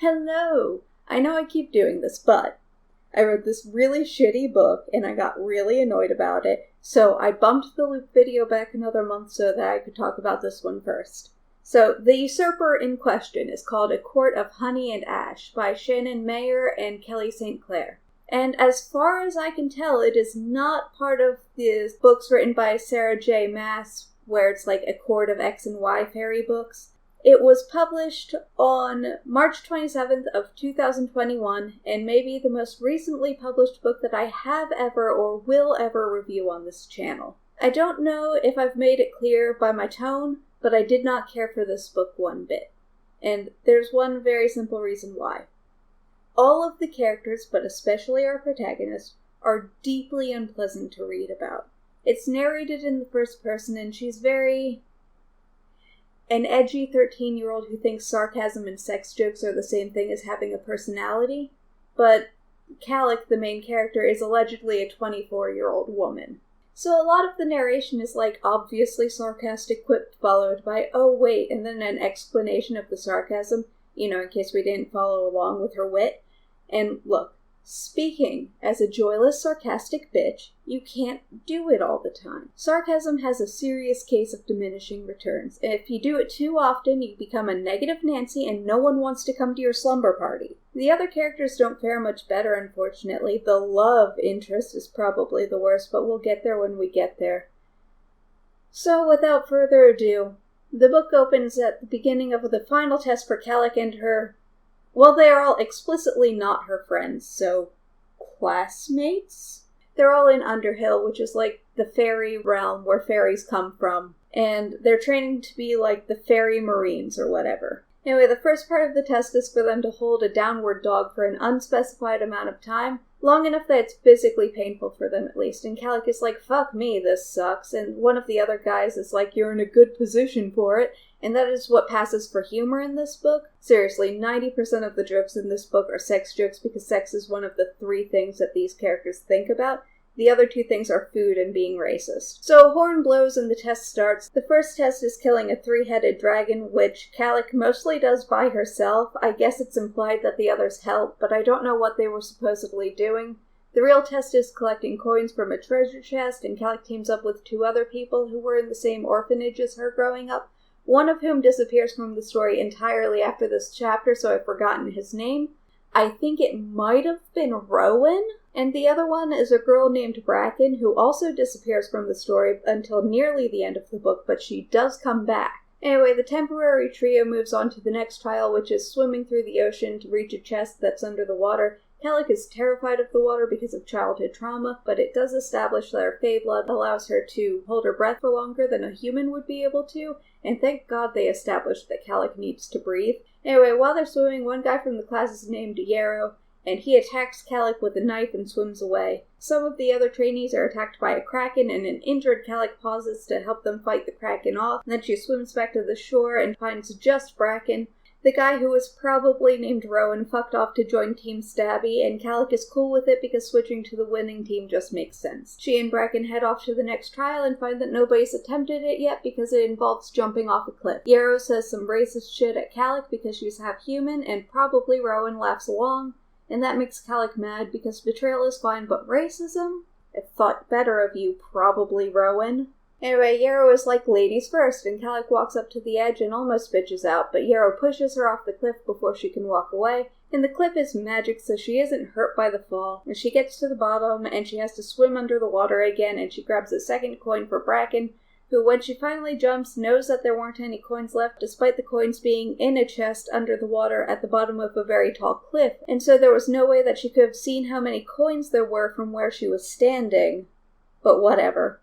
Hello! I know I keep doing this, but I wrote this really shitty book and I got really annoyed about it, so I bumped the loop video back another month so that I could talk about this one first. So, The Usurper in question is called A Court of Honey and Ash by Shannon Mayer and Kelly St. Clair. And as far as I can tell, it is not part of the books written by Sarah J. Maas, where it's like a Court of X and Y fairy books. It was published on March 27th of 2021, and may be the most recently published book that I have ever or will ever review on this channel. I don't know if I've made it clear by my tone, but I did not care for this book one bit. And there's one very simple reason why. All of the characters, but especially our protagonist, are deeply unpleasant to read about. It's narrated in the first person, and she's an edgy 13-year-old who thinks sarcasm and sex jokes are the same thing as having a personality, but Calic, the main character, is allegedly a 24-year-old woman. So a lot of the narration is like obviously sarcastic quip followed by, oh wait, and then an explanation of the sarcasm, in case we didn't follow along with her wit. And look, speaking as a joyless, sarcastic bitch, you can't do it all the time. Sarcasm has a serious case of diminishing returns, and if you do it too often, you become a negative Nancy and no one wants to come to your slumber party. The other characters don't fare much better, unfortunately. The love interest is probably the worst, but we'll get there when we get there. So, without further ado, the book opens at the beginning of the final test for Calic and her... Well, they are all explicitly not her friends, so classmates? They're all in Underhill, which is like the fairy realm where fairies come from, and they're training to be like the fairy marines or whatever. Anyway, the first part of the test is for them to hold a downward dog for an unspecified amount of time, long enough that it's physically painful for them at least, and Calic is like, fuck me, this sucks, and one of the other guys is like, you're in a good position for it, and that is what passes for humor in this book. Seriously, 90% of the jokes in this book are sex jokes because sex is one of the 3 things that these characters think about. The other 2 things are food and being racist. So a horn blows and the test starts. The first test is killing a 3-headed dragon, which Calic mostly does by herself. I guess it's implied that the others help, but I don't know what they were supposedly doing. The real test is collecting coins from a treasure chest, and Calic teams up with 2 other people who were in the same orphanage as her growing up, one of whom disappears from the story entirely after this chapter, so I've forgotten his name. I think it might have been Rowan, and the other one is a girl named Bracken, who also disappears from the story until nearly the end of the book, but she does come back. Anyway, the temporary trio moves on to the next trial, which is swimming through the ocean to reach a chest that's under the water. Calic is terrified of the water because of childhood trauma, but it does establish that her Fae blood allows her to hold her breath for longer than a human would be able to, and thank God they established that Calic needs to breathe. Anyway, while they're swimming, one guy from the class is named Yarrow, and he attacks Calic with a knife and swims away. Some of the other trainees are attacked by a kraken, and an injured Calic pauses to help them fight the kraken off, and then she swims back to the shore and finds just Bracken. The guy who was probably named Rowan fucked off to join Team Stabby, and Calic is cool with it because switching to the winning team just makes sense. She and Bracken head off to the next trial and find that nobody's attempted it yet because it involves jumping off a cliff. Yarrow says some racist shit at Calic because she's half human, and probably Rowan laughs along, and that makes Calic mad because betrayal is fine, but racism? I thought better of you, probably Rowan. Anyway, Yarrow is like, ladies first, and Calic walks up to the edge and almost bitches out, but Yarrow pushes her off the cliff before she can walk away, and the cliff is magic so she isn't hurt by the fall, and she gets to the bottom, and she has to swim under the water again, and she grabs a second coin for Bracken, who, when she finally jumps, knows that there weren't any coins left, despite the coins being in a chest under the water at the bottom of a very tall cliff, and so there was no way that she could have seen how many coins there were from where she was standing. But whatever.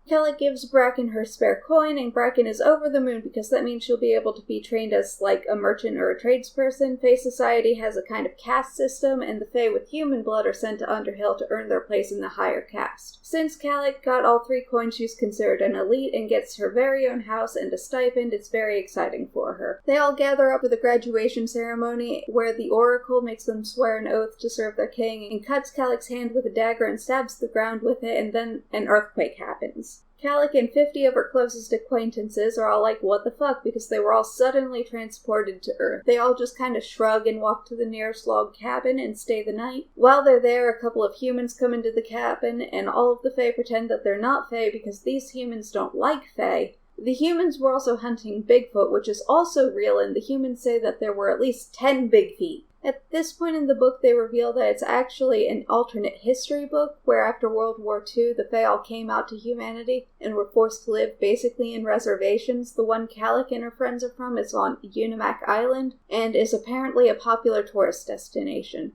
Calic gives Bracken her spare coin, and Bracken is over the moon because that means she'll be able to be trained as, like, a merchant or a tradesperson. Fae Society has a kind of caste system, and the Fae with human blood are sent to Underhill to earn their place in the higher caste. Since Calic got all 3 coins, she's considered an elite and gets her very own house and a stipend. It's very exciting for her. They all gather up for the graduation ceremony, where the Oracle makes them swear an oath to serve their king, and cuts Calic's hand with a dagger and stabs the ground with it, and then an earthquake happens. humans. Calic and 50 of her closest acquaintances are all like, what the fuck, because they were all suddenly transported to Earth. They all just kind of shrug and walk to the nearest log cabin and stay the night. While they're there, a couple of humans come into the cabin, and all of the Fae pretend that they're not Fae because these humans don't like Fae. The humans were also hunting Bigfoot, which is also real, and the humans say that there were at least 10 big feet. At this point in the book, they reveal that it's actually an alternate history book, where after World War II, the Fae all came out to humanity and were forced to live basically in reservations. The one Calic and her friends are from is on Unimak Island, and is apparently a popular tourist destination.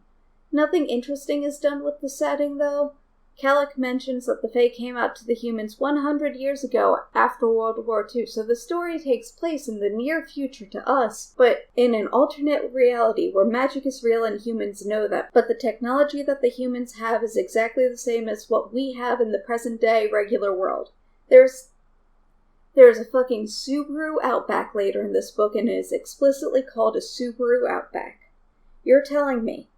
Nothing interesting is done with the setting, though. Calic mentions that the Fae came out to the humans 100 years ago after World War II, so the story takes place in the near future to us, but in an alternate reality where magic is real and humans know that. But the technology that the humans have is exactly the same as what we have in the present-day regular world. There's a fucking Subaru Outback later in this book, and it is explicitly called a Subaru Outback. You're telling me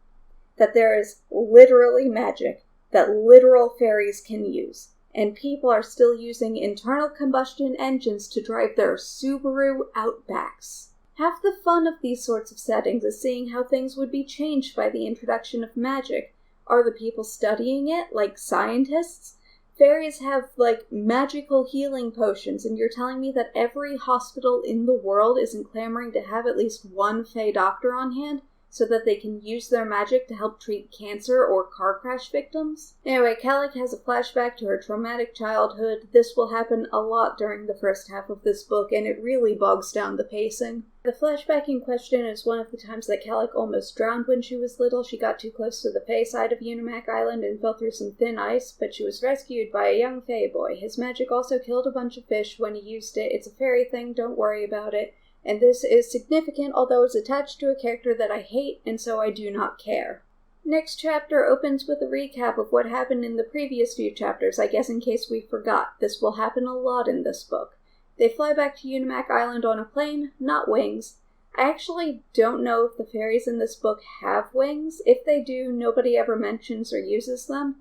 that there is literally magic that literal fairies can use, and people are still using internal combustion engines to drive their Subaru Outbacks. Half the fun of these sorts of settings is seeing how things would be changed by the introduction of magic. Are the people studying it, like scientists? Fairies have, magical healing potions, and you're telling me that every hospital in the world isn't clamoring to have at least one Fae doctor on hand, so that they can use their magic to help treat cancer or car crash victims? Anyway, Calic has a flashback to her traumatic childhood. This will happen a lot during the first half of this book, and it really bogs down the pacing. The flashback in question is one of the times that Calic almost drowned when she was little. She got too close to the Fae side of Unimak Island and fell through some thin ice, but she was rescued by a young Fae boy. His magic also killed a bunch of fish when he used it. It's a fairy thing, don't worry about it. And this is significant, although it's attached to a character that I hate, and so I do not care. Next chapter opens with a recap of what happened in the previous few chapters, I guess in case we forgot. This will happen a lot in this book. They fly back to Unimak Island on a plane, not wings. I actually don't know if the fairies in this book have wings. If they do, nobody ever mentions or uses them.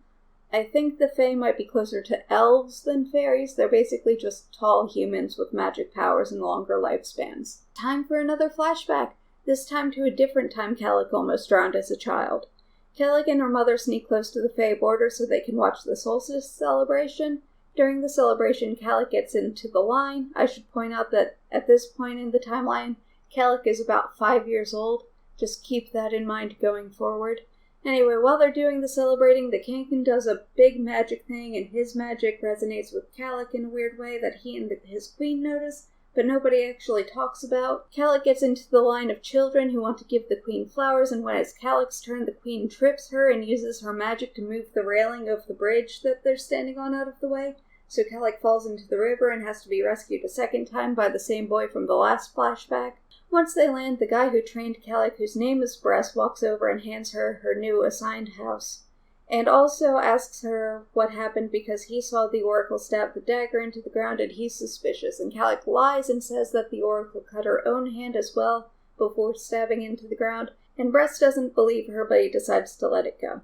I think the Fae might be closer to elves than fairies. They're basically just tall humans with magic powers and longer lifespans. Time for another flashback, this time to a different time Calic almost drowned as a child. Calic and her mother sneak close to the Fae border so they can watch the solstice celebration. During the celebration, Calic gets into the line. I should point out that at this point in the timeline, Calic is about 5 years old. Just keep that in mind going forward. Anyway, while they're doing the celebrating, the king does a big magic thing, and his magic resonates with Calic in a weird way that he and his queen notice, but nobody actually talks about. Calic gets into the line of children who want to give the queen flowers, and when it's Calic's turn, the queen trips her and uses her magic to move the railing of the bridge that they're standing on out of the way. So Calic falls into the river and has to be rescued a second time by the same boy from the last flashback. Once they land, the guy who trained Calic, whose name is Bress, walks over and hands her her new assigned house, and also asks her what happened because he saw the oracle stab the dagger into the ground and he's suspicious, and Calic lies and says that the oracle cut her own hand as well before stabbing into the ground, and Bress doesn't believe her, but he decides to let it go.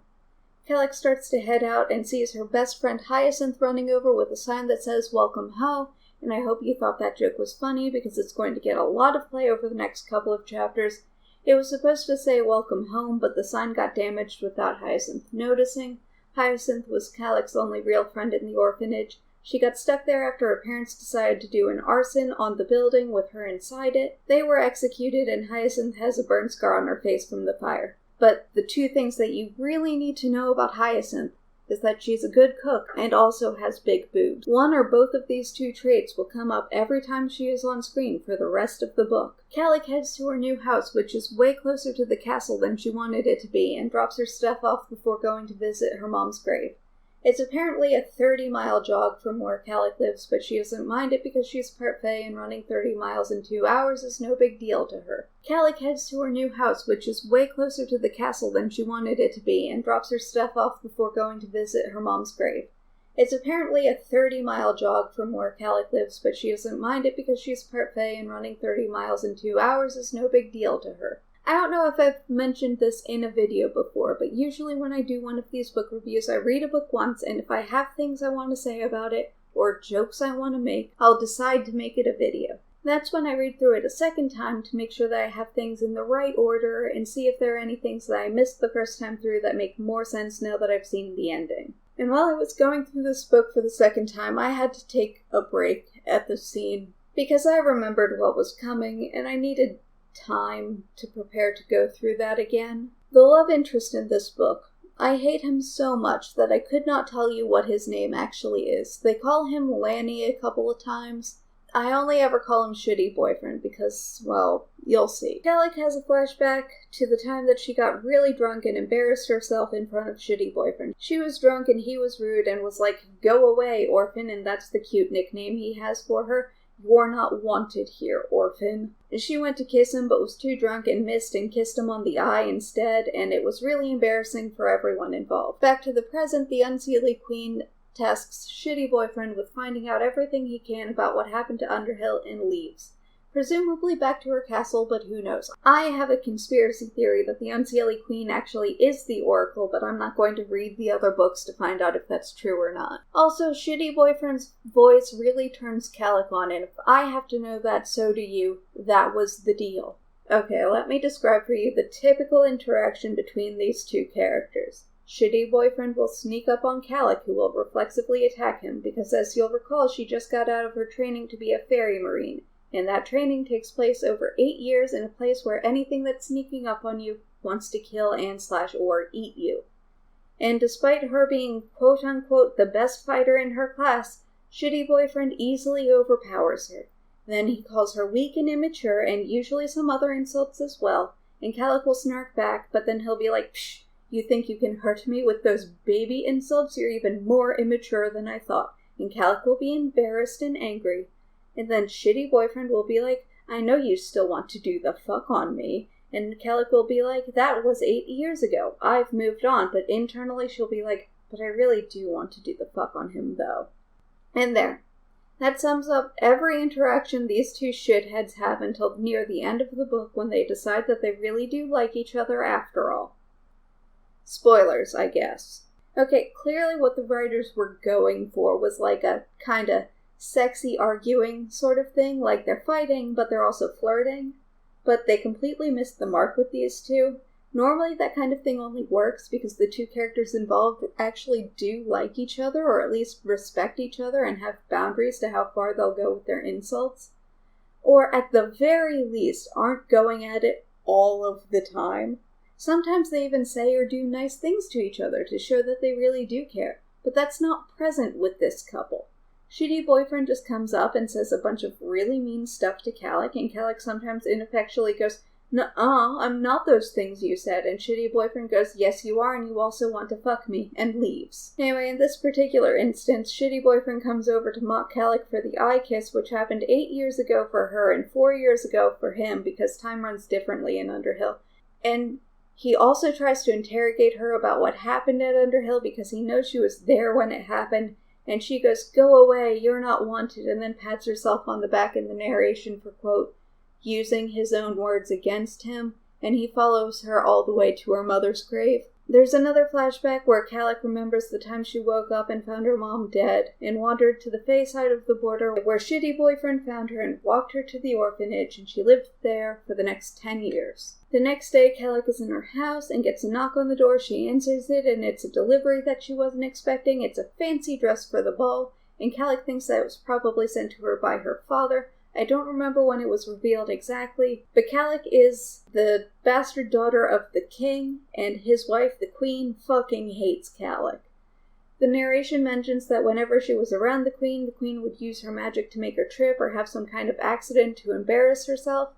Calic starts to head out and sees her best friend Hyacinth running over with a sign that says "Welcome Ho," and I hope you thought that joke was funny because it's going to get a lot of play over the next couple of chapters. It was supposed to say "Welcome Home," but the sign got damaged without Hyacinth noticing. Hyacinth was Calic's only real friend in the orphanage. She got stuck there after her parents decided to do an arson on the building with her inside it. They were executed, and Hyacinth has a burn scar on her face from the fire. But the two things that you really need to know about Hyacinth is that she's a good cook and also has big boobs. One or both of these two traits will come up every time she is on screen for the rest of the book. Calic heads to her new house, which is way closer to the castle than she wanted it to be, and drops her stuff off before going to visit her mom's grave. It's apparently a 30-mile jog from where Calic lives, but she doesn't mind it because she's part Fae and running 30 miles in 2 hours is no big deal to her. Calic heads to her new house, which is way closer to the castle than she wanted it to be, and drops her stuff off before going to visit her mom's grave. It's apparently a 30-mile jog from where Calic lives, but she doesn't mind it because she's part Fae and running 30 miles in 2 hours is no big deal to her. I don't know if I've mentioned this in a video before, but usually when I do one of these book reviews, I read a book once, and if I have things I want to say about it, or jokes I want to make, I'll decide to make it a video. That's when I read through it a second time to make sure that I have things in the right order and see if there are any things that I missed the first time through that make more sense now that I've seen the ending. And while I was going through this book for the second time, I had to take a break at the scene because I remembered what was coming and I needed time to prepare to go through that again. The love interest in this book, I hate him so much that I could not tell you what his name actually is. They call him Lanny a couple of times. I only ever call him Shitty Boyfriend because, well, you'll see. Kellic has a flashback to the time that she got really drunk and embarrassed herself in front of Shitty Boyfriend. She was drunk and he was rude and was like, "Go away, orphan," and that's the cute nickname he has for her. "You're not wanted here, orphan." She went to kiss him but was too drunk and missed and kissed him on the eye instead, and it was really embarrassing for everyone involved. Back to the present, the Unseelie Queen tasks Shitty Boyfriend with finding out everything he can about what happened to Underhill and leaves. Presumably back to her castle, but who knows. I have a conspiracy theory that the Unseelie Queen actually is the Oracle, but I'm not going to read the other books to find out if that's true or not. Also, Shitty Boyfriend's voice really turns Kellic on, and if I have to know that, so do you. That was the deal. Okay, let me describe for you the typical interaction between these two characters. Shitty Boyfriend will sneak up on Kellic, who will reflexively attack him, because as you'll recall, she just got out of her training to be a fairy marine, and that training takes place over 8 years in a place where anything that's sneaking up on you wants to kill and/or eat you. And despite her being quote-unquote the best fighter in her class, Shitty Boyfriend easily overpowers her. Then he calls her weak and immature, and usually some other insults as well, and Kellic will snark back, but then he'll be like, "Psh! You think you can hurt me with those baby insults? You're even more immature than I thought." And Kellic will be embarrassed and angry. And then Shitty Boyfriend will be like, "I know you still want to do the fuck on me." And Kellic will be like, "That was 8 years ago. I've moved on." But internally she'll be like, "But I really do want to do the fuck on him though." And there. That sums up every interaction these two shitheads have until near the end of the book when they decide that they really do like each other after all. Spoilers, I guess. Okay, clearly what the writers were going for was like a kinda sexy arguing sort of thing, like they're fighting, but they're also flirting. But they completely missed the mark with these two. Normally that kind of thing only works because the two characters involved actually do like each other, or at least respect each other and have boundaries to how far they'll go with their insults. Or at the very least, aren't going at it all of the time. Sometimes they even say or do nice things to each other to show that they really do care, but that's not present with this couple. Shitty Boyfriend just comes up and says a bunch of really mean stuff to Kellic, and Kellic sometimes ineffectually goes, "Nuh-uh, I'm not those things you said," and Shitty Boyfriend goes, "Yes you are, and you also want to fuck me," and leaves. Anyway, in this particular instance, Shitty Boyfriend comes over to mock Kellic for the eye kiss, which happened 8 years ago for her and 4 years ago for him, because time runs differently in Underhill. And he also tries to interrogate her about what happened at Underhill because he knows she was there when it happened, and she goes, "Go away, you're not wanted," and then pats herself on the back in the narration for, quote, using his own words against him, and he follows her all the way to her mother's grave. There's another flashback where Kellic remembers the time she woke up and found her mom dead, and wandered to the Fae side of the border where Shitty Boyfriend found her and walked her to the orphanage, and she lived there for the next 10 years. The next day, Kellic is in her house and gets a knock on the door. She answers it, and it's a delivery that she wasn't expecting. It's a fancy dress for the ball, and Kellic thinks that it was probably sent to her by her father. I don't remember when it was revealed exactly, but Kellic is the bastard daughter of the king, and his wife, the queen, fucking hates Kellic. The narration mentions that whenever she was around the queen would use her magic to make her trip or have some kind of accident to embarrass herself,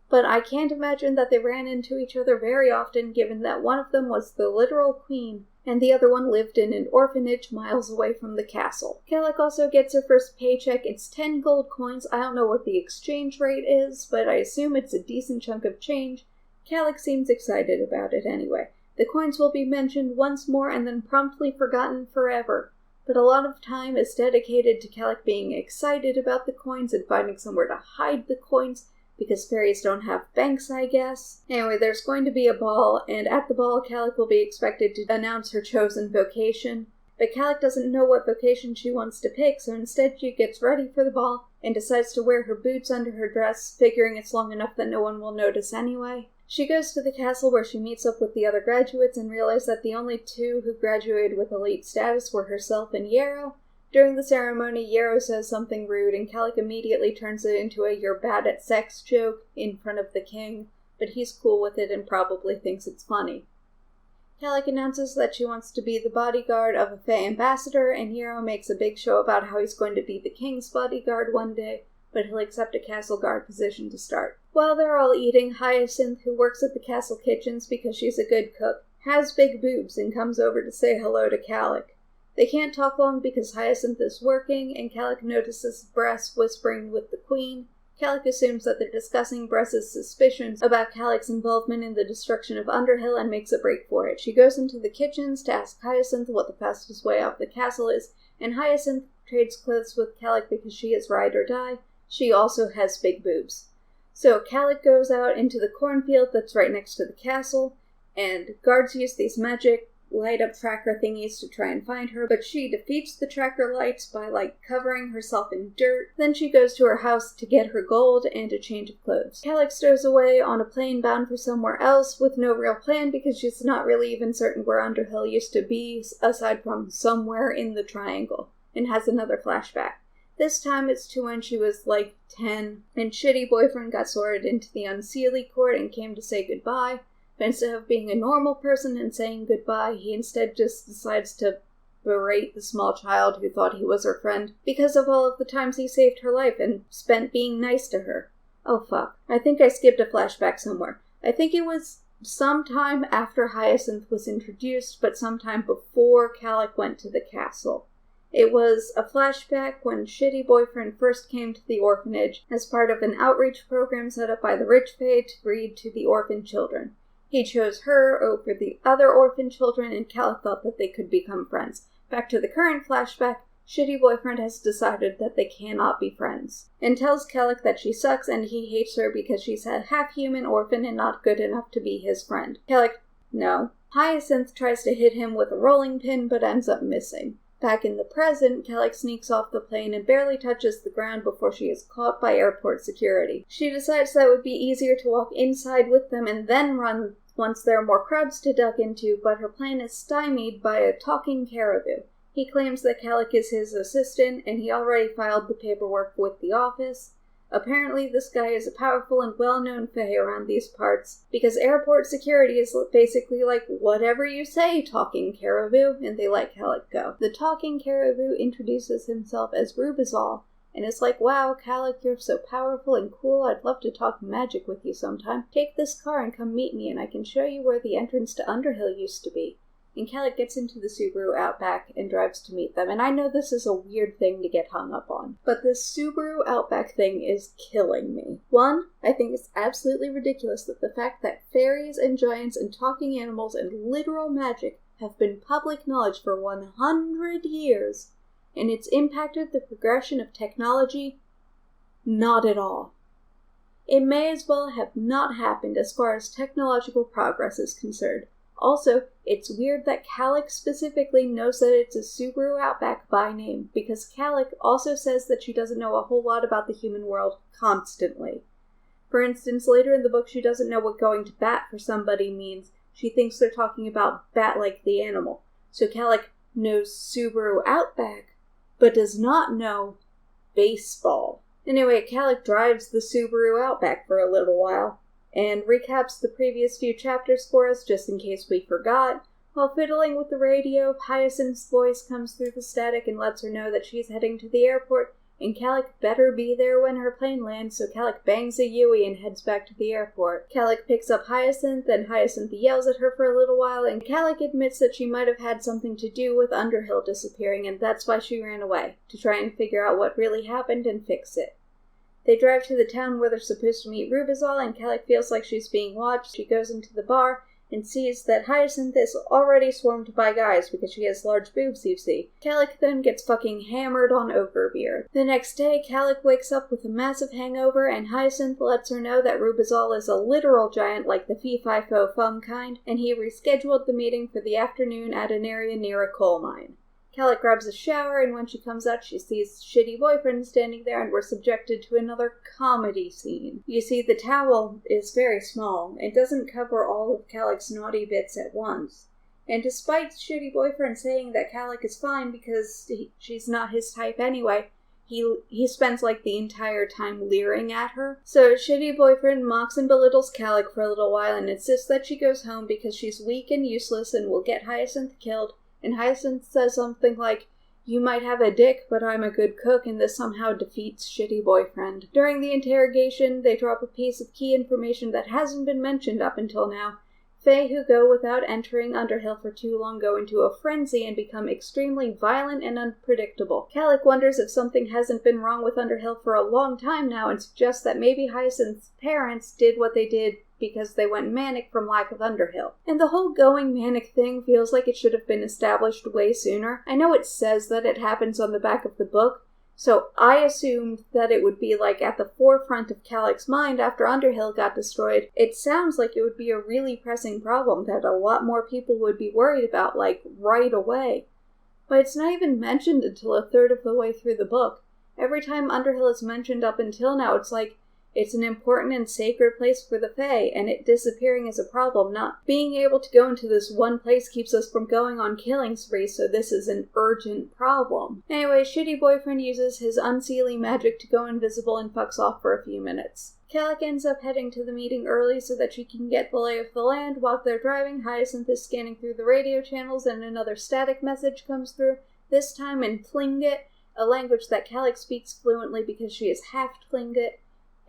but I can't imagine that they ran into each other very often, given that one of them was the literal queen, and the other one lived in an orphanage miles away from the castle. Kellic also gets her first paycheck. It's 10 gold coins. I don't know what the exchange rate is, but I assume it's a decent chunk of change. Kellic seems excited about it anyway. The coins will be mentioned once more and then promptly forgotten forever, but a lot of time is dedicated to Kellic being excited about the coins and finding somewhere to hide the coins, because fairies don't have banks, I guess. Anyway, there's going to be a ball, and at the ball, Kellic will be expected to announce her chosen vocation. But Calic doesn't know what vocation she wants to pick, so instead she gets ready for the ball and decides to wear her boots under her dress, figuring it's long enough that no one will notice anyway. She goes to the castle where she meets up with the other graduates and realizes that the only two who graduated with elite status were herself and Yarrow. During the ceremony, Yarrow says something rude, and Calic immediately turns it into a "you're bad at sex" joke in front of the king, but he's cool with it and probably thinks it's funny. Calic announces that she wants to be the bodyguard of a Fae ambassador, and Yarrow makes a big show about how he's going to be the king's bodyguard one day, but he'll accept a castle guard position to start. While they're all eating, Hyacinth, who works at the castle kitchens because she's a good cook, has big boobs and comes over to say hello to Calic. They can't talk long because Hyacinth is working, and Calic notices Bress whispering with the queen. Calic assumes that they're discussing Bress's suspicions about Calic's involvement in the destruction of Underhill and makes a break for it. She goes into the kitchens to ask Hyacinth what the fastest way out the castle is, and Hyacinth trades clothes with Calic because she is ride or die. She also has big boobs. So Calic goes out into the cornfield that's right next to the castle, and guards use these magic light-up tracker thingies to try and find her, but she defeats the tracker lights by, covering herself in dirt. Then she goes to her house to get her gold and a change of clothes. Calic stows away on a plane bound for somewhere else with no real plan because she's not really even certain where Underhill used to be, aside from somewhere in the triangle, and has another flashback. This time it's to when she was 10, and shitty boyfriend got sorted into the Unseelie court and came to say goodbye. But instead of being a normal person and saying goodbye, he instead just decides to berate the small child who thought he was her friend because of all of the times he saved her life and spent being nice to her. Oh fuck. I think I skipped a flashback somewhere. I think it was sometime after Hyacinth was introduced, but sometime before Calic went to the castle. It was a flashback when shitty boyfriend first came to the orphanage as part of an outreach program set up by the rich Fae to read to the orphan children. He chose her over the other orphan children, and Calic thought that they could become friends. Back to the current flashback, shitty boyfriend has decided that they cannot be friends, and tells Calic that she sucks and he hates her because she's a half-human orphan and not good enough to be his friend. Calic, no. Hyacinth tries to hit him with a rolling pin, but ends up missing. Back in the present, Calic sneaks off the plane and barely touches the ground before she is caught by airport security. She decides that it would be easier to walk inside with them and then run once there are more crowds to duck into, but her plan is stymied by a talking caribou. He claims that Calic is his assistant, and he already filed the paperwork with the office. Apparently, this guy is a powerful and well-known Fae around these parts, because airport security is basically whatever you say, talking caribou, and they let Calic go. The talking caribou introduces himself as Rubizal, and it's wow, Calic, you're so powerful and cool, I'd love to talk magic with you sometime. Take this car and come meet me, and I can show you where the entrance to Underhill used to be. And Calic gets into the Subaru Outback and drives to meet them, and I know this is a weird thing to get hung up on, but this Subaru Outback thing is killing me. One, I think it's absolutely ridiculous that the fact that fairies and giants and talking animals and literal magic have been public knowledge for 100 years, and it's impacted the progression of technology? Not at all. It may as well have not happened as far as technological progress is concerned. Also, it's weird that Calic specifically knows that it's a Subaru Outback by name, because Calic also says that she doesn't know a whole lot about the human world constantly. For instance, later in the book she doesn't know what going to bat for somebody means. She thinks they're talking about bat like the animal. So Calic knows Subaru Outback, but does not know baseball. Anyway, Calic drives the Subaru Outback for a little while, and recaps the previous few chapters for us, just in case we forgot. While fiddling with the radio, Hyacinth's voice comes through the static and lets her know that she's heading to the airport, and Calic better be there when her plane lands, so Calic bangs a Yui and heads back to the airport. Calic picks up Hyacinth, and Hyacinth yells at her for a little while, and Calic admits that she might have had something to do with Underhill disappearing, and that's why she ran away, to try and figure out what really happened and fix it. They drive to the town where they're supposed to meet Rubizal, and Calic feels like she's being watched. She goes into the bar and sees that Hyacinth is already swarmed by guys because she has large boobs, you see. Calic then gets fucking hammered on ogre beer. The next day, Calic wakes up with a massive hangover, and Hyacinth lets her know that Rubizal is a literal giant like the fee-fi-fo-fum kind, and he rescheduled the meeting for the afternoon at an area near a coal mine. Calic grabs a shower, and when she comes out, she sees Shitty Boyfriend standing there, and we're subjected to another comedy scene. You see, the towel is very small. It doesn't cover all of Calic's naughty bits at once. And despite Shitty Boyfriend saying that Calic is fine because she's not his type anyway, he spends like the entire time leering at her. So Shitty Boyfriend mocks and belittles Calic for a little while and insists that she goes home because she's weak and useless and will get Hyacinth killed. And Hyacinth says something like, "You might have a dick, but I'm a good cook," and this somehow defeats Shitty Boyfriend. During the interrogation, they drop a piece of key information that hasn't been mentioned up until now. Fae who go without entering Underhill for too long go into a frenzy and become extremely violent and unpredictable. Calic wonders if something hasn't been wrong with Underhill for a long time now and suggests that maybe Hyacinth's parents did what they did because they went manic from lack of Underhill. And the whole going manic thing feels like it should have been established way sooner. I know it says that it happens on the back of the book, so I assumed that it would be like at the forefront of Calic's mind after Underhill got destroyed. It sounds like it would be a really pressing problem that a lot more people would be worried about, like, right away. But it's not even mentioned until a third of the way through the book. Every time Underhill is mentioned up until now, it's like, it's an important and sacred place for the Fae, and it disappearing is a problem. Not being able to go into this one place keeps us from going on killing sprees, so this is an urgent problem. Anyway, Shitty Boyfriend uses his unsealing magic to go invisible and fucks off for a few minutes. Calic ends up heading to the meeting early so that she can get the lay of the land. While they're driving, Hyacinth is scanning through the radio channels and another static message comes through, this time in Tlingit, a language that Calic speaks fluently because she is half Tlingit.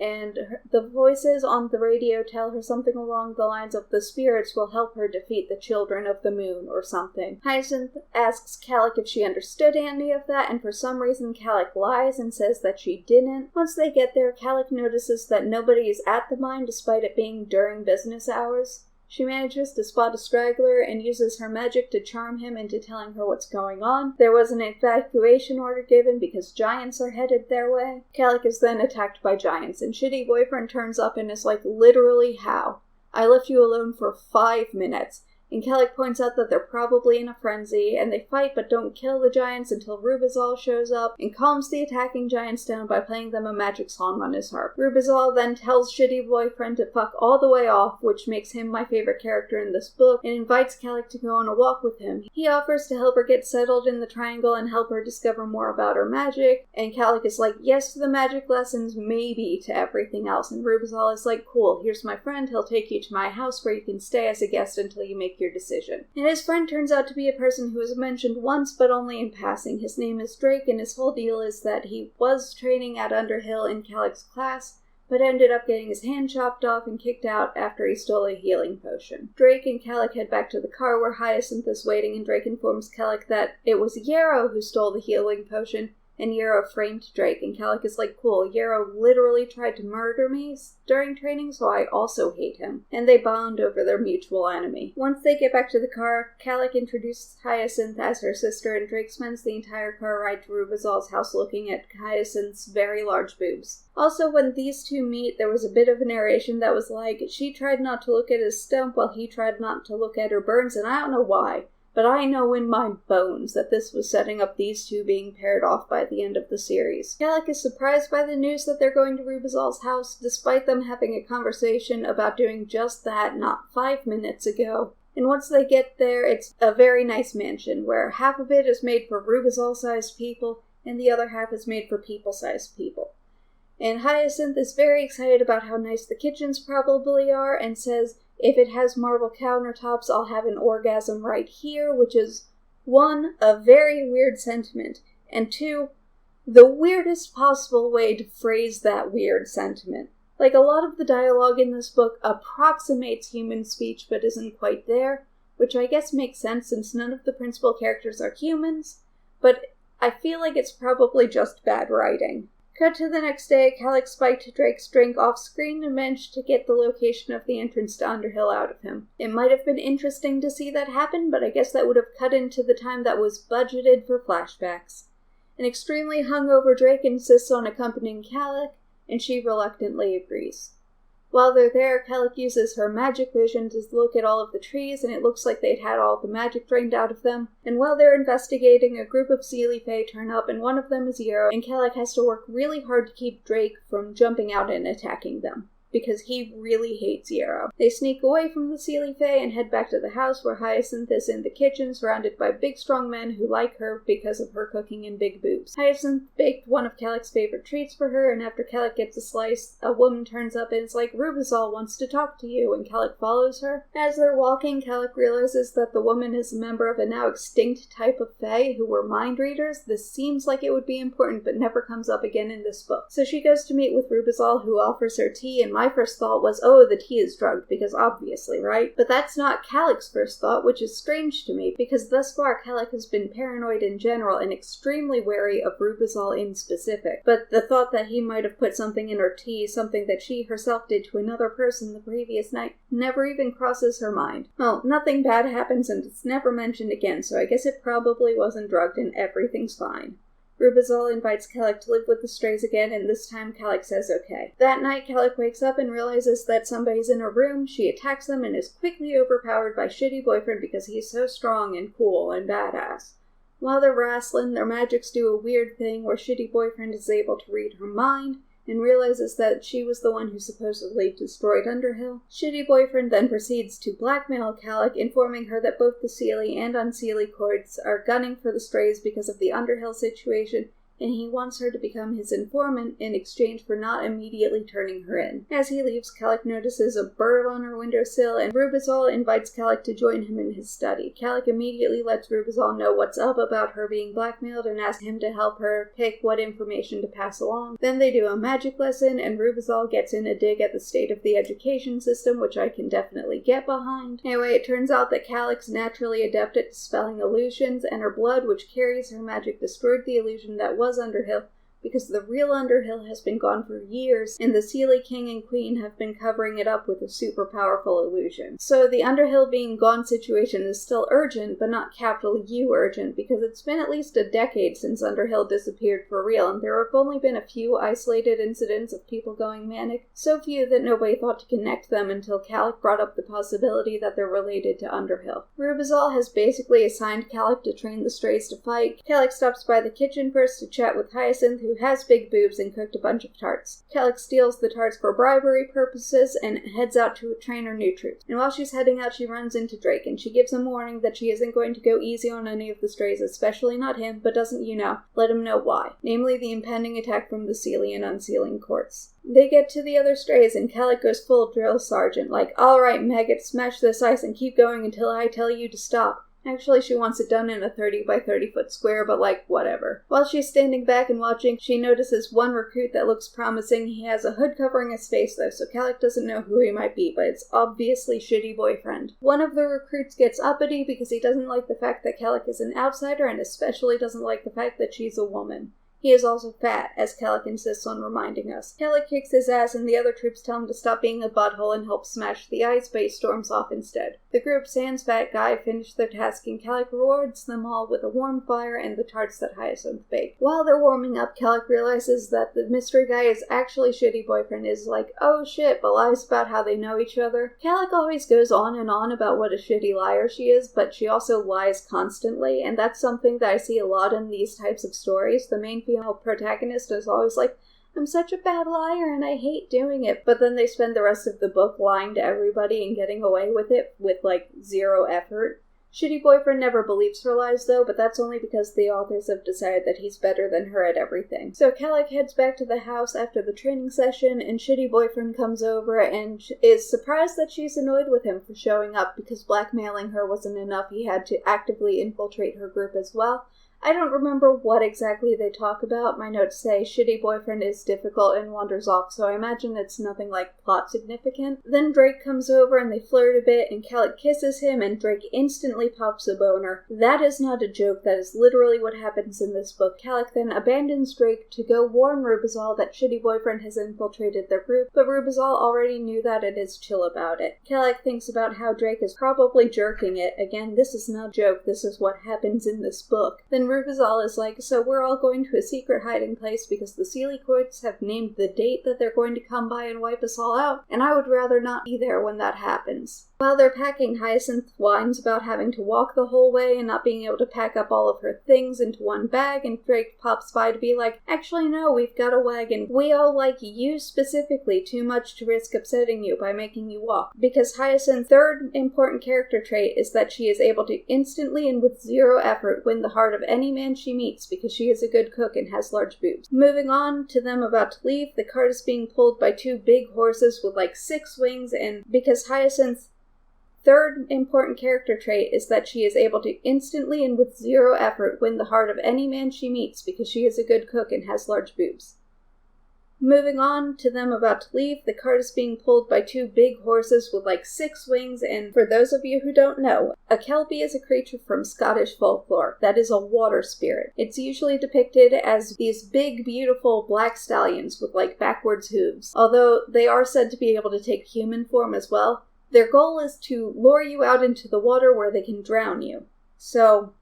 And the voices on the radio tell her something along the lines of the spirits will help her defeat the children of the moon or something. Hyacinth asks Calic if she understood any of that, and for some reason Calic lies and says that she didn't. Once they get there, Calic notices that nobody is at the mine despite it being during business hours. She manages to spot a straggler and uses her magic to charm him into telling her what's going on. There was an evacuation order given because giants are headed their way. Calic is then attacked by giants, and Shitty Boyfriend turns up and is like, literally how? I left you alone for 5 minutes. And Calic points out that they're probably in a frenzy, and they fight but don't kill the giants until Rubizal shows up and calms the attacking giants down by playing them a magic song on his harp. Rubizal then tells Shitty Boyfriend to fuck all the way off, which makes him my favorite character in this book, and invites Calic to go on a walk with him. He offers to help her get settled in the triangle and help her discover more about her magic, and Calic is like, yes to the magic lessons, maybe to everything else, and Rubizal is like, cool, here's my friend, he'll take you to my house where you can stay as a guest until you make your decision. And his friend turns out to be a person who is mentioned once, but only in passing. His name is Drake, and his whole deal is that he was training at Underhill in Calic's class, but ended up getting his hand chopped off and kicked out after he stole a healing potion. Drake and Calic head back to the car where Hyacinth is waiting, and Drake informs Calic that it was Yarrow who stole the healing potion, and Yarrow framed Drake, and Calic is like, cool, Yarrow literally tried to murder me during training, so I also hate him. And they bond over their mutual enemy. Once they get back to the car, Calic introduces Hyacinth as her sister, and Drake spends the entire car ride to Rubizal's house looking at Hyacinth's very large boobs. Also, when these two meet, there was a bit of a narration that was like, she tried not to look at his stump while he tried not to look at her burns, and I don't know why. But I know in my bones that this was setting up these two being paired off by the end of the series. Calic is surprised by the news that they're going to Rubizal's house, despite them having a conversation about doing just that not 5 minutes ago. And once they get there, it's a very nice mansion, where half of it is made for Rubizal-sized people, and the other half is made for people-sized people. And Hyacinth is very excited about how nice the kitchens probably are, and says, if it has marble countertops, I'll have an orgasm right here, which is, 1, a very weird sentiment, and 2, the weirdest possible way to phrase that weird sentiment. Like, a lot of the dialogue in this book approximates human speech but isn't quite there, which I guess makes sense since none of the principal characters are humans, but I feel like it's probably just bad writing. Cut to the next day, Calic spiked Drake's drink off-screen and managed to get the location of the entrance to Underhill out of him. It might have been interesting to see that happen, but I guess that would have cut into the time that was budgeted for flashbacks. An extremely hungover Drake insists on accompanying Calic, and she reluctantly agrees. While they're there, Kellic uses her magic vision to look at all of the trees, and it looks like they'd had all the magic drained out of them. And while they're investigating, a group of Seelie Fae turn up, and one of them is Yarrow, and Kellic has to work really hard to keep Drake from jumping out and attacking them, because he really hates Yarrow. They sneak away from the Seelie Fae and head back to the house where Hyacinth is in the kitchen surrounded by big strong men who like her because of her cooking and big boobs. Hyacinth baked one of Kellic's favorite treats for her, and after Kellic gets a slice, a woman turns up and is like, "Rubizal wants to talk to you," and Kellic follows her. As they're walking, Kellic realizes that the woman is a member of a now extinct type of Fae who were mind readers. This seems like it would be important but never comes up again in this book. So she goes to meet with Rubizal, who offers her tea, and my first thought was, oh, the tea is drugged, because obviously, right? But that's not Kellic's first thought, which is strange to me, because thus far Kellic has been paranoid in general and extremely wary of Rubizal in specific. But the thought that he might have put something in her tea, something that she herself did to another person the previous night, never even crosses her mind. Well, nothing bad happens and it's never mentioned again, so I guess it probably wasn't drugged and everything's fine. Rubizal invites Kellic to live with the strays again, and this time Kellic says okay. That night, Kellic wakes up and realizes that somebody's in her room. She attacks them and is quickly overpowered by Shitty Boyfriend because he's so strong and cool and badass. While they're wrestling, their magics do a weird thing where Shitty Boyfriend is able to read her mind and realizes that she was the one who supposedly destroyed Underhill. Shitty Boyfriend then proceeds to blackmail Kellic, informing her that both the Seelie and Unseelie courts are gunning for the strays because of the Underhill situation, and he wants her to become his informant in exchange for not immediately turning her in. As he leaves, Kellic notices a bird on her windowsill, and Rubizal invites Kellic to join him in his study. Kellic immediately lets Rubizal know what's up about her being blackmailed and asks him to help her pick what information to pass along. Then they do a magic lesson, and Rubizal gets in a dig at the state of the education system, which I can definitely get behind. Anyway, it turns out that Kellic's naturally adept at dispelling illusions, and her blood, which carries her magic, destroyed the illusion that was Underhill, because the real Underhill has been gone for years, and the Seelie King and Queen have been covering it up with a super powerful illusion. So the Underhill being gone situation is still urgent, but not capital U urgent, because it's been at least a decade since Underhill disappeared for real, and there have only been a few isolated incidents of people going manic, so few that nobody thought to connect them until Kellic brought up the possibility that they're related to Underhill. Rubizal has basically assigned Kellic to train the strays to fight. Kellic stops by the kitchen first to chat with Hyacinth, who has big boobs and cooked a bunch of tarts. Kellic steals the tarts for bribery purposes and heads out to train her new troops. And while she's heading out, she runs into Drake, and she gives him warning that she isn't going to go easy on any of the strays, especially not him, but doesn't, let him know why. Namely, the impending attack from the Seelie and Unseeling courts. They get to the other strays, and Kellic goes full drill sergeant, like, "Alright, maggot, smash this ice and keep going until I tell you to stop." Actually, she wants it done in a 30 by 30 foot square, but whatever. While she's standing back and watching, she notices one recruit that looks promising. He has a hood covering his face though, so Kellic doesn't know who he might be, but it's obviously Shitty Boyfriend. One of the recruits gets uppity because he doesn't like the fact that Kellic is an outsider, and especially doesn't like the fact that she's a woman. He is also fat, as Kellic insists on reminding us. Kellic kicks his ass, and the other troops tell him to stop being a butthole and help smash the ice, but he storms off instead. The group, sans fat guy, finish their task, and Kellic rewards them all with a warm fire and the tarts that Hyacinth baked. While they're warming up, Kellic realizes that the mystery guy is actually Shitty Boyfriend, is like, oh shit, but lies about how they know each other. Kellic always goes on and on about what a shitty liar she is, but she also lies constantly, and that's something that I see a lot in these types of stories. The main female protagonist is always like, I'm such a bad liar and I hate doing it, but then they spend the rest of the book lying to everybody and getting away with it with zero effort. Shitty Boyfriend never believes her lies though, but that's only because the authors have decided that he's better than her at everything. So Kellic heads back to the house after the training session, and Shitty Boyfriend comes over and is surprised that she's annoyed with him for showing up because blackmailing her wasn't enough. He had to actively infiltrate her group as well. I don't remember what exactly they talk about. My notes say Shitty Boyfriend is difficult and wanders off, so I imagine it's nothing like plot significant. Then Drake comes over and they flirt a bit, and Kellic kisses him, and Drake instantly pops a boner. That is not a joke, that is literally what happens in this book. Kellic then abandons Drake to go warn Rubizal that Shitty Boyfriend has infiltrated their group, but Rubizal already knew that and is chill about it. Kellic thinks about how Drake is probably jerking it. Again, this is not a joke, this is what happens in this book. Then Rubizal is like, so we're all going to a secret hiding place because the Sealy Courts have named the date that they're going to come by and wipe us all out, and I would rather not be there when that happens. While they're packing, Hyacinth whines about having to walk the whole way and not being able to pack up all of her things into one bag, and Drake pops by to be like, actually no, we've got a wagon. We all like you specifically too much to risk upsetting you by making you walk. Because Hyacinth's third important character trait is that she is able to instantly and with zero effort win the heart of any man she meets because she is a good cook and has large boobs. Moving on to them about to leave, the cart is being pulled by two big horses with like 6 wings, and because Hyacinth's third important character trait is that she is able to instantly and with zero effort win the heart of any man she meets because she is a good cook and has large boobs. Moving on to them about to leave, the cart is being pulled by two big horses with like 6 wings, and for those of you who don't know, a Kelpie is a creature from Scottish folklore that is a water spirit. It's usually depicted as these big, beautiful black stallions with like backwards hooves. Although they are said to be able to take human form as well, their goal is to lure you out into the water where they can drown you. So,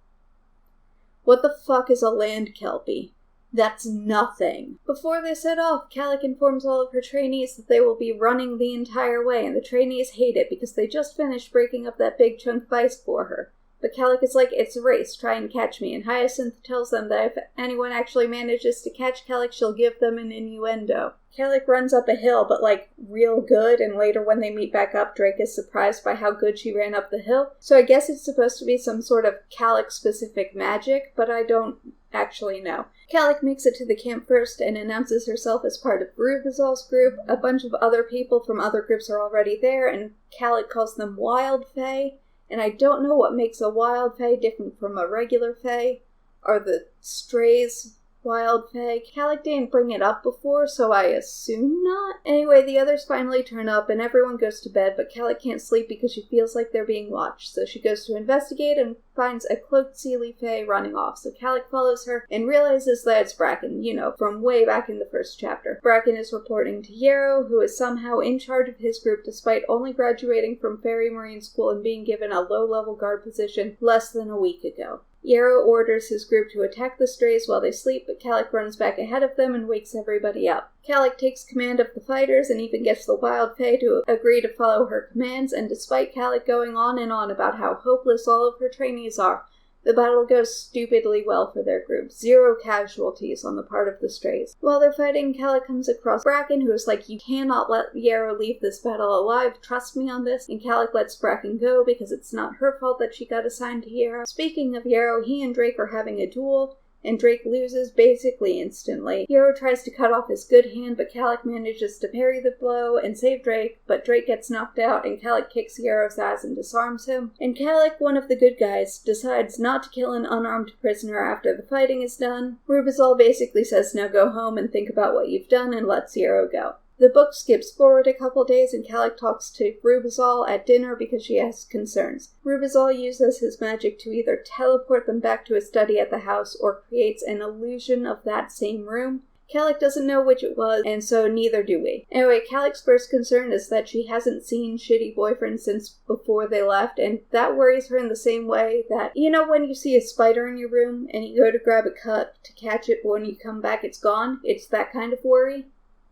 what the fuck is a land Kelpie? That's nothing. Before they set off, Calic informs all of her trainees that they will be running the entire way, and the trainees hate it because they just finished breaking up that big chunk of ice for her. But Calic is like, it's a race, try and catch me, and Hyacinth tells them that if anyone actually manages to catch Calic, she'll give them an innuendo. Calic runs up a hill, but like, real good, and later when they meet back up, Drake is surprised by how good she ran up the hill. So I guess it's supposed to be some sort of Calic-specific magic, but I don't actually know. Calic makes it to the camp first and announces herself as part of Rubizal's group. A bunch of other people from other groups are already there, and Calic calls them Wild Fae. And I don't know what makes a Wild Fae different from a regular Fae. Are the strays Wild Fae? Calic didn't bring it up before, so I assume not. Anyway, the others finally turn up and everyone goes to bed, but Calic can't sleep because she feels like they're being watched. So she goes to investigate and finds a cloaked Sealy Fae running off. So Calic follows her and realizes that it's Bracken, from way back in the first chapter. Bracken is reporting to Yarrow, who is somehow in charge of his group despite only graduating from Fairy Marine School and being given a low-level guard position less than a week ago. Yarrow orders his group to attack the strays while they sleep, but Calic runs back ahead of them and wakes everybody up. Calic takes command of the fighters and even gets the Wild Fae to agree to follow her commands, and despite Calic going on and on about how hopeless all of her trainees are, the battle goes stupidly well for their group. 0 casualties on the part of the strays. While they're fighting, Calic comes across Bracken, who is like, you cannot let Yarrow leave this battle alive, trust me on this, and Calic lets Bracken go because it's not her fault that she got assigned to Yarrow. Speaking of Yarrow, he and Drake are having a duel, and Drake loses basically instantly. Yarrow tries to cut off his good hand, but Calic manages to parry the blow and save Drake, but Drake gets knocked out and Calic kicks Yarrow's ass and disarms him. And Calic, one of the good guys, decides not to kill an unarmed prisoner after the fighting is done. Rubizal basically says, now go home and think about what you've done, and lets Yarrow go. The book skips forward a couple days and Calic talks to Rubizal at dinner because she has concerns. Rubizal uses his magic to either teleport them back to his study at the house or creates an illusion of that same room. Calic doesn't know which it was, and so neither do we. Anyway, Calic's first concern is that she hasn't seen Shitty Boyfriend since before they left, and that worries her in the same way that, when you see a spider in your room and you go to grab a cup to catch it, but when you come back it's gone? It's that kind of worry.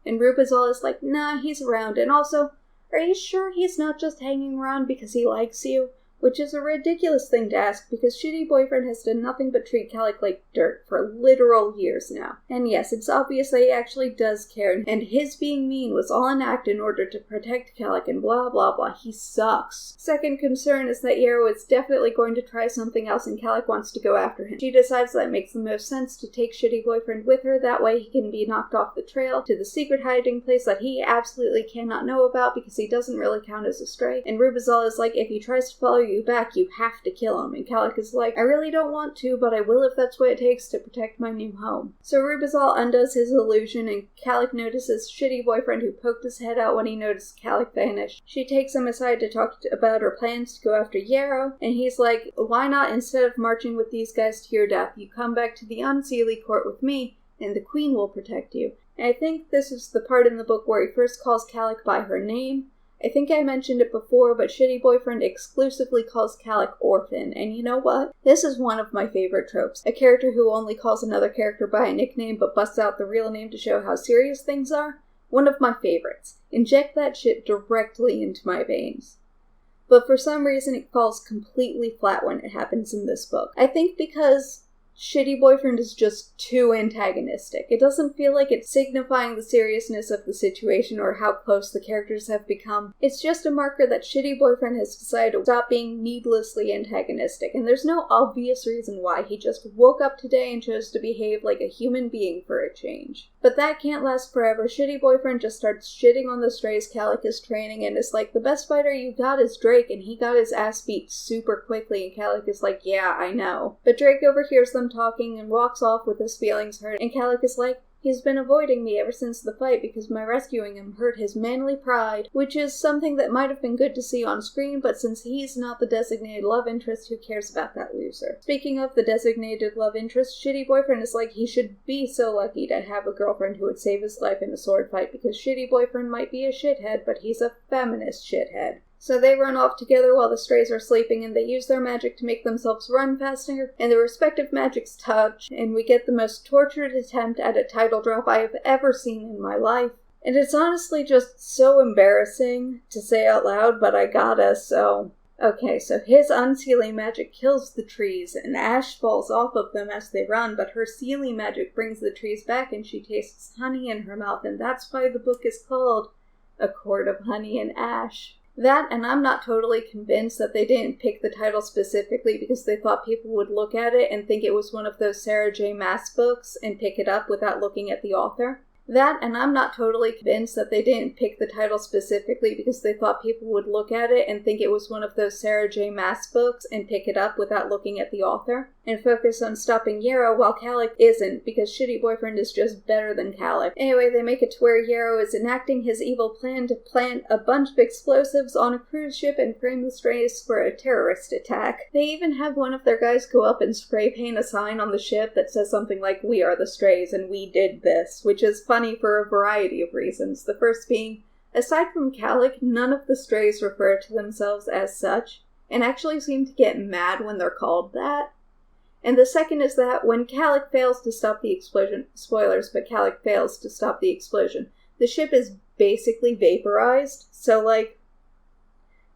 And Rubizal is like, nah, he's around. And also, are you sure he's not just hanging around because he likes you? Which is a ridiculous thing to ask because Shitty Boyfriend has done nothing but treat Calic like dirt for literal years now. And yes, it's obvious that he actually does care, and his being mean was all an act in order to protect Calic and blah blah blah. He sucks. Second concern is that Yarrow is definitely going to try something else and Calic wants to go after him. She decides that it makes the most sense to take Shitty Boyfriend with her, that way he can be knocked off the trail to the secret hiding place that he absolutely cannot know about because he doesn't really count as a stray. And Rubizal is like, if he tries to follow you back, you have to kill him. And Calic is like, I really don't want to, but I will if that's what it takes to protect my new home. So Rubizal undoes his illusion, and Calic notices Shitty Boyfriend, who poked his head out when he noticed Calic vanish. She takes him aside to talk about her plans to go after Yarrow, and he's like, why not, instead of marching with these guys to your death, you come back to the Unseelie court with me, and the Queen will protect you. And I think this is the part in the book where he first calls Calic by her name. I think I mentioned it before, but Shitty Boyfriend exclusively calls Calic Orphan, and you know what? This is one of my favorite tropes. A character who only calls another character by a nickname but busts out the real name to show how serious things are. One of my favorites. Inject that shit directly into my veins. But for some reason it falls completely flat when it happens in this book. I think because Shitty Boyfriend is just too antagonistic. It doesn't feel like it's signifying the seriousness of the situation or how close the characters have become. It's just a marker that Shitty Boyfriend has decided to stop being needlessly antagonistic, and there's no obvious reason why. He just woke up today and chose to behave like a human being for a change. But that can't last forever. Shitty Boyfriend just starts shitting on the strays Calic is training and is like, the best fighter you got is Drake, and he got his ass beat super quickly, and Calic is like, yeah, I know. But Drake overhears them talking and walks off with his feelings hurt, and Calic is like, he's been avoiding me ever since the fight because my rescuing him hurt his manly pride, which is something that might have been good to see on screen, but since he's not the designated love interest, who cares about that loser? Speaking of the designated love interest, Shitty Boyfriend is like, he should be so lucky to have a girlfriend who would save his life in a sword fight, because Shitty Boyfriend might be a shithead, but he's a feminist shithead. So they run off together while the strays are sleeping, and they use their magic to make themselves run faster, and their respective magics touch, and we get the most tortured attempt at a title drop I have ever seen in my life. And it's honestly just so embarrassing to say out loud, but I gotta, so... Okay, so his unsealing magic kills the trees, and ash falls off of them as they run, but her sealing magic brings the trees back, and she tastes honey in her mouth, and that's why the book is called A Court of Honey and Ash. That, and I'm not totally convinced that they didn't pick the title specifically because they thought people would look at it and think it was one of those Sarah J. Maas books and pick it up without looking at the author. That, and I'm not totally convinced that they didn't pick the title specifically because they thought people would look at it and think it was one of those Sarah J. Maas books and pick it up without looking at the author, and focus on stopping Yarrow while Calic isn't, because Shitty Boyfriend is just better than Calic. Anyway, they make it to where Yarrow is enacting his evil plan to plant a bunch of explosives on a cruise ship and frame the strays for a terrorist attack. They even have one of their guys go up and spray paint a sign on the ship that says something like, "We are the strays and we did this," which is funny for a variety of reasons. The first being, aside from Calic, none of the strays refer to themselves as such, and actually seem to get mad when they're called that. And the second is that when Calic fails to stop the explosion, spoilers, but Calic fails to stop the explosion, the ship is basically vaporized, so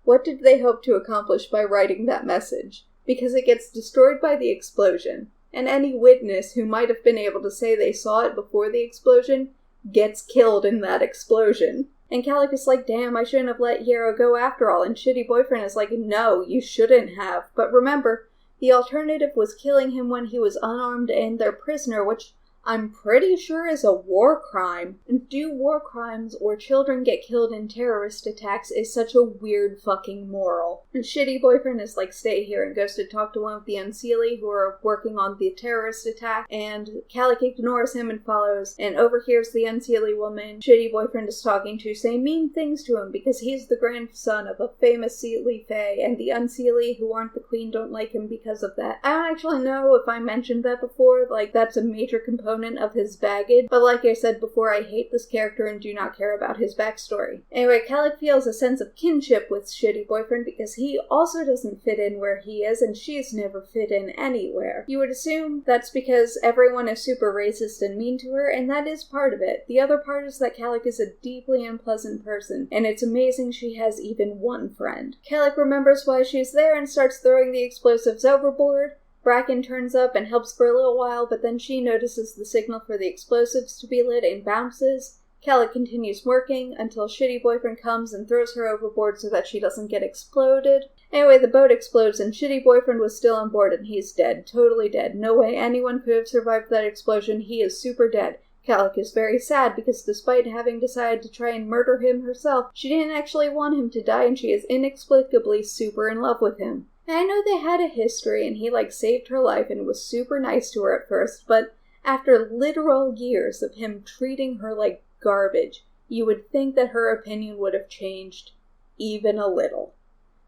what did they hope to accomplish by writing that message? Because it gets destroyed by the explosion, and any witness who might have been able to say they saw it before the explosion gets killed in that explosion. And Calic is like, damn, I shouldn't have let Yarrow go after all, and Shitty Boyfriend is like, no, you shouldn't have. But remember, the alternative was killing him when he was unarmed and their prisoner, which I'm pretty sure is a war crime. And do war crimes or children get killed in terrorist attacks is such a weird fucking moral. And Shitty Boyfriend is like, stay here, and goes to talk to one of the Unseelie who are working on the terrorist attack, and Calic ignores him and follows, and overhears the Unseelie woman Shitty Boyfriend is talking to say mean things to him because he's the grandson of a famous Seelie Fae, and the Unseelie who aren't the queen don't like him because of that. I don't actually know if I mentioned that before, that's a major component of his baggage, but like I said before, I hate this character and do not care about his backstory. Anyway, Calic feels a sense of kinship with Shitty Boyfriend because he also doesn't fit in where he is, and she's never fit in anywhere. You would assume that's because everyone is super racist and mean to her, and that is part of it. The other part is that Calic is a deeply unpleasant person, and it's amazing she has even one friend. Calic remembers why she's there and starts throwing the explosives overboard. Bracken turns up and helps for a little while, but then she notices the signal for the explosives to be lit and bounces. Calic continues working until Shitty Boyfriend comes and throws her overboard so that she doesn't get exploded. Anyway, the boat explodes and Shitty Boyfriend was still on board and he's dead. Totally dead. No way anyone could have survived that explosion. He is super dead. Calic is very sad because despite having decided to try and murder him herself, she didn't actually want him to die and she is inexplicably super in love with him. And I know they had a history and he saved her life and was super nice to her at first, but after literal years of him treating her like garbage, you would think that her opinion would have changed even a little.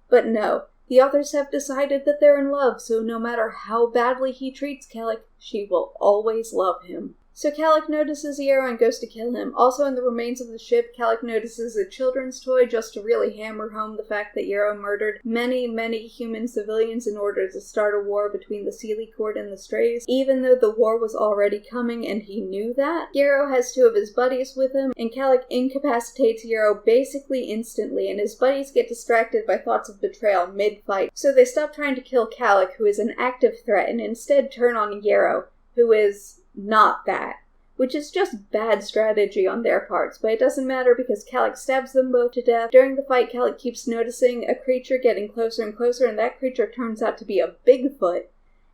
But no, the authors have decided that they're in love, so no matter how badly he treats Calic, she will always love him. So Calic notices Yarrow and goes to kill him. Also in the remains of the ship, Calic notices a children's toy just to really hammer home the fact that Yarrow murdered many, many human civilians in order to start a war between the Sealy Court and the Strays, even though the war was already coming and he knew that. Yarrow has 2 of his buddies with him, and Calic incapacitates Yarrow basically instantly, and his buddies get distracted by thoughts of betrayal mid-fight. So they stop trying to kill Calic, who is an active threat, and instead turn on Yarrow, who is not that, which is just bad strategy on their parts, but it doesn't matter because Calic stabs them both to death. During the fight, Calic keeps noticing a creature getting closer and closer, and that creature turns out to be a Bigfoot,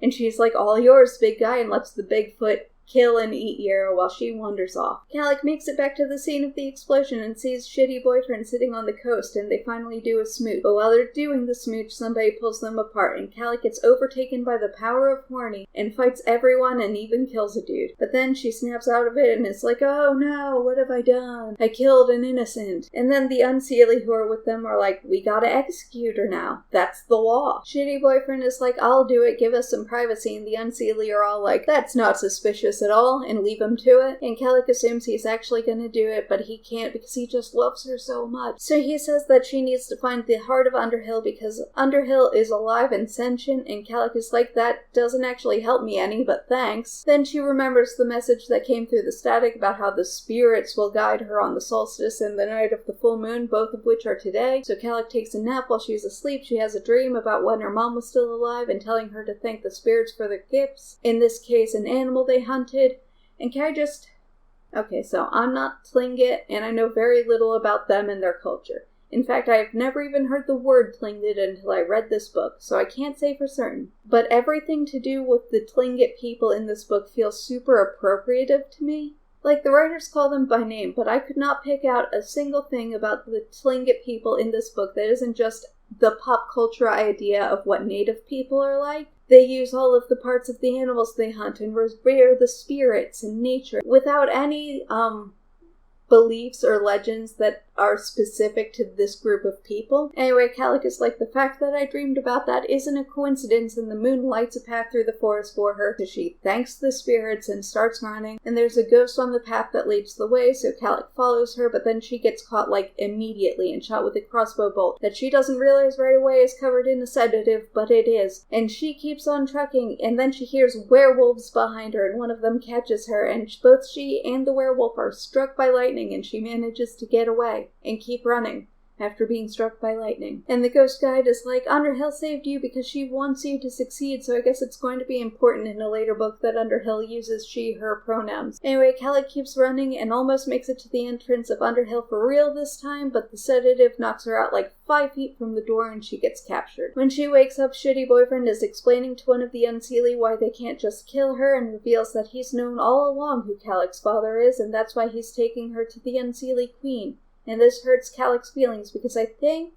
and she's like, "All yours, big guy," and lets the Bigfoot kill and eat Yarrow while she wanders off. Calic makes it back to the scene of the explosion and sees shitty boyfriend sitting on the coast, and they finally do a smooch. But while they're doing the smooch, somebody pulls them apart, and Calic gets overtaken by the power of horny and fights everyone and even kills a dude. But then she snaps out of it and is like, "Oh no, what have I done? I killed an innocent." And then the Unseelie who are with them are like, "We gotta execute her now. That's the law." Shitty boyfriend is like, "I'll do it, give us some privacy," and the Unseelie are all like, "That's not suspicious at all," and leave him to it. And Calic assumes he's actually gonna do it, but he can't because he just loves her so much. So he says that she needs to find the heart of Underhill because Underhill is alive and sentient, and Calic is like, "That doesn't actually help me any, but thanks." Then she remembers the message that came through the static about how the spirits will guide her on the solstice and the night of the full moon, both of which are today. So Calic takes a nap while she's asleep. She has a dream about when her mom was still alive and telling her to thank the spirits for their gifts, in this case an animal they hunted. And can I just... Okay, so I'm not Tlingit, and I know very little about them and their culture. In fact, I have never even heard the word Tlingit until I read this book, so I can't say for certain. But everything to do with the Tlingit people in this book feels super appropriative to me. Like, the writers call them by name, but I could not pick out a single thing about the Tlingit people in this book that isn't just the pop culture idea of what native people are like. They use all of the parts of the animals they hunt and revere the spirits and nature without any, beliefs or legends that are specific to this group of people. Anyway, Calic is like, "The fact that I dreamed about that isn't a coincidence," and the moon lights a path through the forest for her. So she thanks the spirits and starts running, and there's a ghost on the path that leads the way, so Calic follows her, but then she gets caught, like, immediately and shot with a crossbow bolt that she doesn't realize right away is covered in a sedative, but it is. And she keeps on trucking, and then she hears werewolves behind her, and one of them catches her, and both she and the werewolf are struck by lightning, and she manages to get away and keep running after being struck by lightning. And the ghost guide is like, "Underhill saved you because she wants you to succeed, so I guess it's going to be important in a later book that Underhill uses she, her pronouns." Anyway, Calic keeps running and almost makes it to the entrance of Underhill for real this time, but the sedative knocks her out like 5 feet from the door and she gets captured. When she wakes up, shitty boyfriend is explaining to one of the Unseelie why they can't just kill her and reveals that he's known all along who Calic's father is, and that's why he's taking her to the Unseelie queen. And this hurts Calic's feelings because I think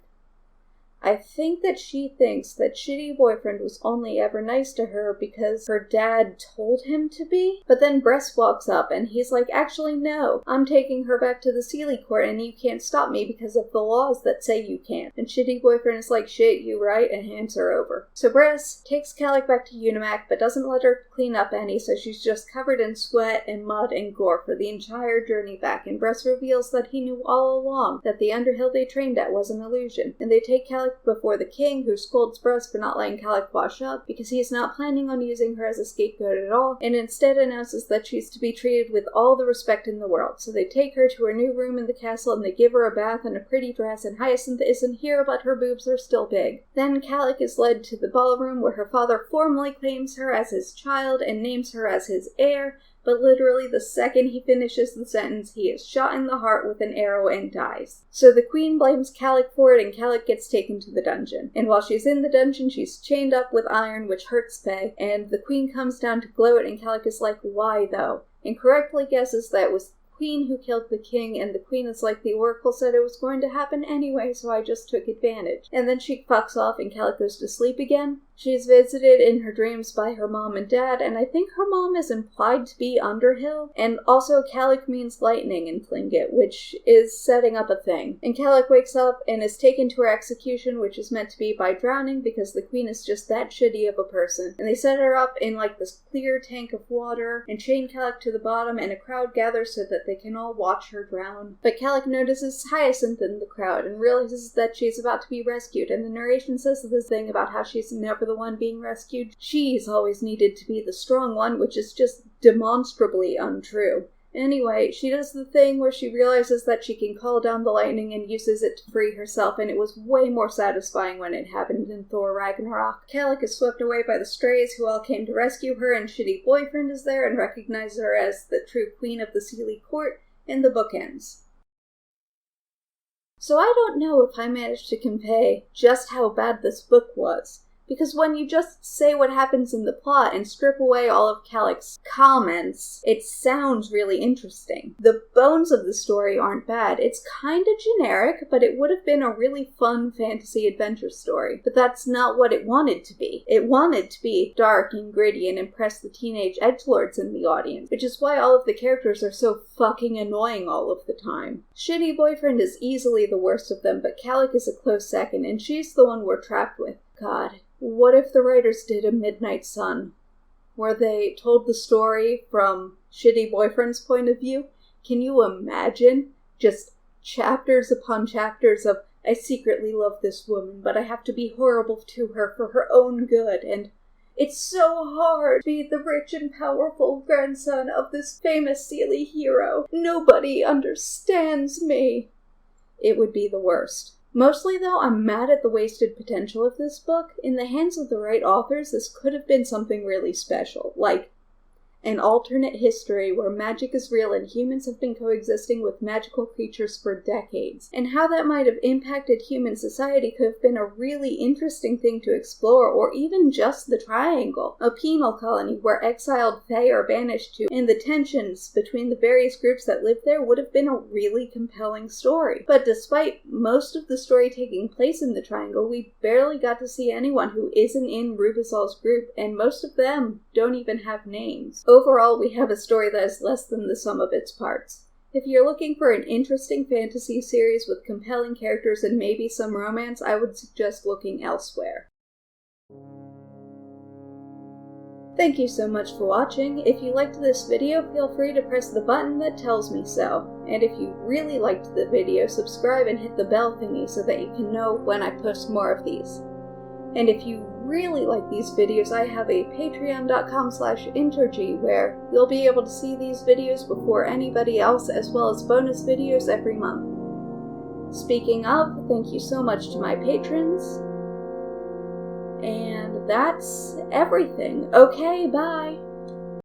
that she thinks that shitty boyfriend was only ever nice to her because her dad told him to be. But then Bress walks up and he's like, "Actually, no. I'm taking her back to the Sealy Court and you can't stop me because of the laws that say you can't." And shitty boyfriend is like, "Shit, you right," and hands her over. So Bress takes Calic back to Unimac but doesn't let her clean up any, so she's just covered in sweat and mud and gore for the entire journey back. And Bress reveals that he knew all along that the Underhill they trained at was an illusion. And they take Calic before the king, who scolds Bress for not letting Calic wash up because he is not planning on using her as a scapegoat at all, and instead announces that she's to be treated with all the respect in the world. So they take her to her new room in the castle and they give her a bath and a pretty dress, and Hyacinth isn't here but her boobs are still big. Then Calic is led to the ballroom where her father formally claims her as his child and names her as his heir, but literally the second he finishes the sentence, he is shot in the heart with an arrow and dies. So the queen blames Calic for it, and Calic gets taken to the dungeon. And while she's in the dungeon, she's chained up with iron, which hurts Faye, and the queen comes down to gloat, and Calic is like, "Why, though?" and correctly guesses that it was the queen who killed the king, and the queen is like, "The oracle said it was going to happen anyway, so I just took advantage." And then she fucks off, and Calic goes to sleep again. She's visited in her dreams by her mom and dad, and I think her mom is implied to be Underhill, and also Calic means lightning in Tlingit, which is setting up a thing. And Calic wakes up and is taken to her execution, which is meant to be by drowning because the queen is just that shitty of a person. And they set her up in like this clear tank of water and chain Calic to the bottom, and a crowd gathers so that they can all watch her drown. But Calic notices Hyacinth in the crowd and realizes that she's about to be rescued, and the narration says this thing about how she's never the one being rescued. She's always needed to be the strong one, which is just demonstrably untrue. Anyway, she does the thing where she realizes that she can call down the lightning and uses it to free herself, and it was way more satisfying when it happened in Thor Ragnarok. Calic is swept away by the Strays, who all came to rescue her, and Shitty Boyfriend is there and recognizes her as the true queen of the Seelie court, and the book ends. So I don't know if I managed to convey just how bad this book was, because when you just say what happens in the plot and strip away all of Calic's comments, it sounds really interesting. The bones of the story aren't bad. It's kinda generic, but it would have been a really fun fantasy adventure story. But that's not what it wanted to be. It wanted to be dark and gritty and impress the teenage edgelords in the audience, which is why all of the characters are so fucking annoying all of the time. Shitty Boyfriend is easily the worst of them, but Calic is a close second, and she's the one we're trapped with. God. What if the writers did a Midnight Sun, where they told the story from Shitty Boyfriend's point of view? Can you imagine? Just chapters upon chapters of, I secretly love this woman, but I have to be horrible to her for her own good, and it's so hard to be the rich and powerful grandson of this famous Seelie hero. Nobody understands me. It would be the worst. Mostly, though, I'm mad at the wasted potential of this book. In the hands of the right authors, this could have been something really special, like an alternate history where magic is real and humans have been coexisting with magical creatures for decades. And how that might have impacted human society could have been a really interesting thing to explore, or even just the Triangle, a penal colony where exiled Fae are banished to, and the tensions between the various groups that live there would have been a really compelling story. But despite most of the story taking place in the Triangle, we barely got to see anyone who isn't in Rubizal's group, and most of them don't even have names. Overall, we have a story that is less than the sum of its parts. If you're looking for an interesting fantasy series with compelling characters and maybe some romance, I would suggest looking elsewhere. Thank you so much for watching. If you liked this video, feel free to press the button that tells me so. And if you really liked the video, subscribe and hit the bell thingy so that you can know when I post more of these. And if you really like these videos, I have a patreon.com/interg where you'll be able to see these videos before anybody else, as well as bonus videos every month. Speaking of, thank you so much to my patrons. And that's everything. Okay, bye!